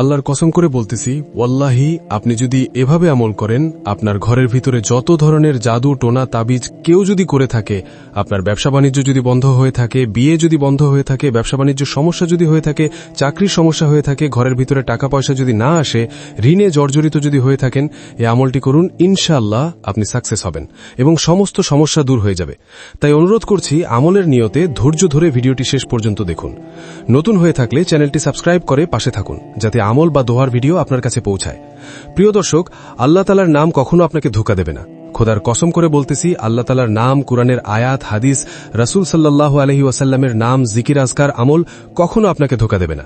আল্লাহর কসম করে বলতেছি, ওয়াল্লাহি আপনি যদি এভাবে আমল করেন, আপনার ঘরের ভিতরে যত ধরনের জাদু টোনা তাবিজ কেউ যদি করে থাকে, আপনার ব্যবসা বাণিজ্য যদি বন্ধ হয়ে থাকে, বিয়ে যদি বন্ধ হয়ে থাকে, ব্যবসা বাণিজ্য সমস্যা যদি হয়ে থাকে, চাকরির সমস্যা হয়ে থাকে, ঘরের ভিতরে টাকা পয়সা যদি না আসে, ঋণে জর্জরিত যদি হয়ে থাকেন, এই আমলটি করুন, ইনশাআল্লাহ আপনি সাকসেস হবেন এবং সমস্ত সমস্যা দূর হয়ে যাবে। তাই অনুরোধ করছি, আমলের নিয়তে ধৈর্য ধরে ভিডিওটি শেষ পর্যন্ত দেখুন। নতুন হয়ে থাকলে চ্যানেলটি সাবস্ক্রাইব করে পাশে থাকুন, যাতে আমল বা দোয়ার ভিডিও আপনার কাছে পৌঁছায়। প্রিয় দর্শক, আল্লাহ তাআলার নাম কখনো আপনাকে ধোঁকা দেবে না। খোদার কসম করে বলতেছি, আল্লাহ তাআলার নাম, কুরআনের আয়াত, হাদিস, রাসূল সাল্লাল্লাহু আলাইহি ওয়াসাল্লামের নাম, জিকির, আজকার, আমল কখনো আপনাকে ধোঁকা দেবে না।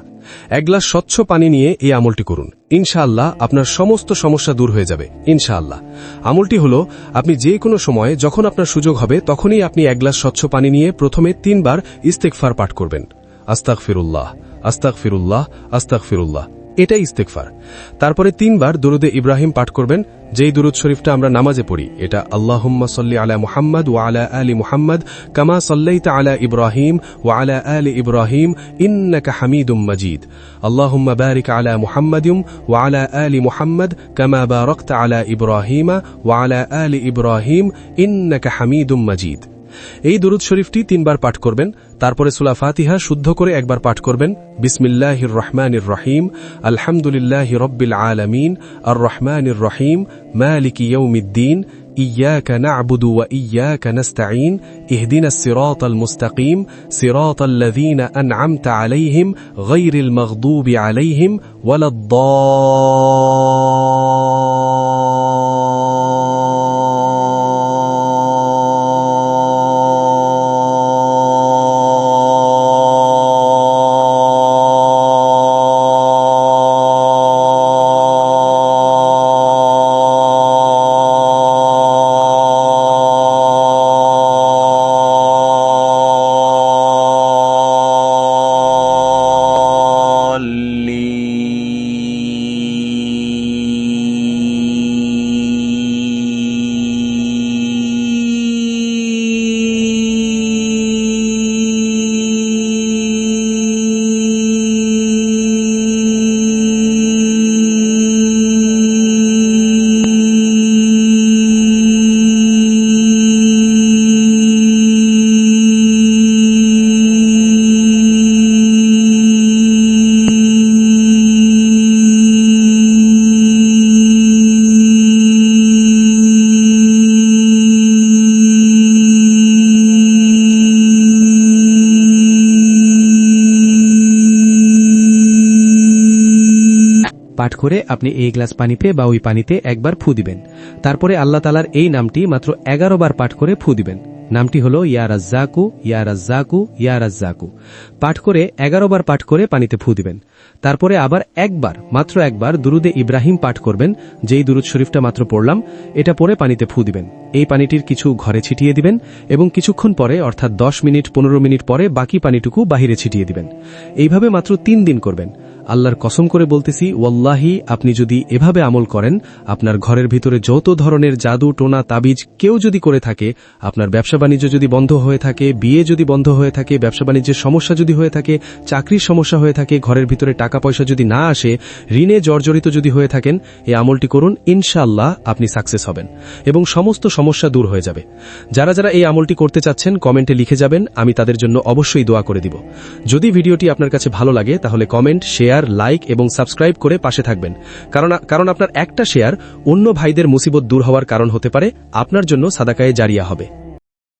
এক গ্লাস স্বচ্ছ পানি নিয়ে এই আমলটি করুন, ইনশাআল্লাহ আপনার সমস্ত সমস্যা দূর হয়ে যাবে ইনশাআল্লাহ। আমলটি হলো, আপনি যে কোনো সময়ে যখন আপনার সুযোগ হবে তখনই আপনি এক গ্লাস স্বচ্ছ পানি নিয়ে প্রথমে 3 বার ইস্তেগফার পাঠ করবেন। আস্তাগফিরুল্লাহ, আস্তাগফিরুল্লাহ, আস্তাগফিরুল্লাহ, এটাই ইস্তেগফার। তারপরে 3 বার দরুদে ইব্রাহিম পাঠ করবেন, যেই দুরুদ শরীফটা আমরা নামাজে পড়ি। এটা আল্লাহুম্মা সাল্লি আলা মুহাম্মাদ ওয়া আলা আলি মুহাম্মাদ কামা সাল্লাইতা আলা ইব্রাহিম ওয়া আলা আলি ইব্রাহিম ইন্নাকা হামিদুম মাজিদ। আল্লাহুম্মা বারিক আলা মুহাম্মাদিন ওয়া আলা আলি মুহাম্মাদ কামা বারাকতা আলা ইব্রাহিম ওয়া আলা আলি ইব্রাহিম ইন্নাকা হামিদুম মাজিদ। এই দুরুদ শরীফটি 3 বার পাঠ করবেন। তারপরে সূরা ফাতিহা শুদ্ধ করে একবার পাঠ করবেন। বিসমিল্লাহির রহমানির রহিম, আলহামদুলিল্লাহি রাব্বিল আলামিন, আর রহমানির রহিম, মালিকি ইয়াউমিদ্দিন, إياك نعبد وإياك نستعين اهدنا الصراط المستقيم صراط الذين أنعمت عليهم غير المغضوب عليهم ولا পাঠ করে আপনি এই গ্লাস পানিতে বা ওই পানিতে একবার ফু দিবেন। তারপরে আল্লাহ তাআলার এই নামটি মাত্র 11 বার পাঠ করে ফু দিবেন। নামটি হলো ইয়া রাজ্জাকু, ইয়া রাজ্জাকু, ইয়া রাজ্জাকু। পাঠ করে 11 বার পাঠ করে পানিতে ফু দিবেন। তারপরে আবার মাত্র একবার দুরুদে ইব্রাহিম পাঠ করবেন, যেই দুরুদ শরীফটা মাত্র পড়লাম, এটা পরে পানিতে ফু দিবেন। এই পানিটির কিছু ঘরে ছিটিয়ে দিবেন এবং কিছুক্ষণ পরে, অর্থাৎ 10 মিনিট 15 মিনিট পরে বাকি পানিটুকু বাহিরে ছিটিয়ে দিবেন। এইভাবে মাত্র 3 দিন করবেন। আল্লাহর কসম করে বলতেছি, ওয়াল্লাহি আপনি যদি এভাবে আমল করেন, আপনার ঘরের ভিতরে যত ধরনের জাদু টোনা তাবিজ কেউ যদি করে থাকে, আপনার ব্যবসা বাণিজ্য যদি বন্ধ হয়ে থাকে, বিয়ে যদি বন্ধ হয়ে থাকে, ব্যবসা বাণিজ্যের সমস্যা যদি হয়ে থাকে, চাকরির সমস্যা হয়ে থাকে, ঘরের ভিতরে টাকা পয়সা যদি না আসে, ঋণে জর্জরিত যদি হয়ে থাকেন, এই আমলটি করুন, ইনশাআল্লাহ আপনি সাকসেস হবেন এবং সমস্ত সমস্যা দূর হয়ে যাবে। যারা যারা এই আমলটি করতে চাচ্ছেন কমেন্টে লিখে যাবেন, আমি তাদের জন্য অবশ্যই দোয়া করে দিব। যদি ভিডিওটি আপনার কাছে ভালো লাগে তাহলে কমেন্ট, শেয়ার, লাইক এবং সাবস্ক্রাইব করে পাশে থাকবেন, কারণ আপনার একটা শেয়ার অন্য ভাইদের মুসিবত দূর হওয়ার কারণ হতে পারে, আপনার জন্য সাদাকায়ে জারিয়া হবে।